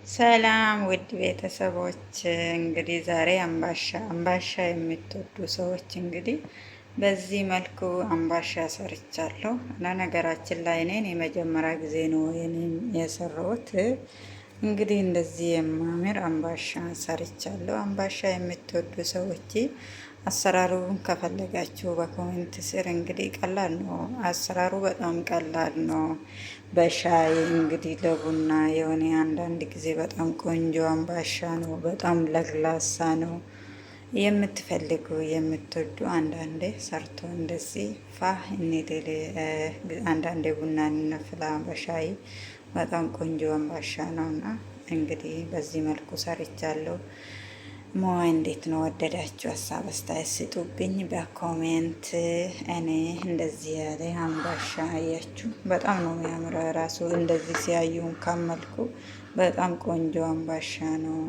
ሰላም ውድ ቤተሰቦች፣ እንግዲህ ዛሬ አምባሻ የምትወዱ ሰዎች እንግዲህ በዚህ መልኩ አምባሻ ሰርቻለሁ። ለነገራችን ላይ እኔን የመጀመሪያ ጊዜ ነው የሰራሁት። እንግዲህ እንደዚህ የማምር አምባሻ ሰርቻለሁ። አምባሻ የምትወዱ ሰዎች አሰራሩን ከፈለጋችሁ በኮሜንት ስር እንግዲህ ቀላል ነው። አሰራሩ በጣም ቀላል ነው። በሻይ እንግዲህ ለቡና የሆነ አንዳንድ ጊዜ በጣም ቆንጆ አምባሻ ነው። በጣም ለግላሳ ነው። የምትፈልጉ የምትወዱ አንዳንዴ ሰርቶ እንደዚህ ፋህ እንድል አንዳንዴ ቡና እንፍላ በሻይ በጣም ቆንጆ አምባሻ ነውና እንግዲህ በዚህ መልኩ ሰርቻለሁ። እንዴት ነው ወደዳችሁ? ሀሳብ አስተያየት ስጡብኝ በኮሜንት። እኔ እንደዚህ ያለ አምባሻ አያችሁ፣ በጣም ነው የሚያምረው። ራሱ እንደዚህ ሲያዩን ካመልኩ በጣም ቆንጆ አምባሻ ነው።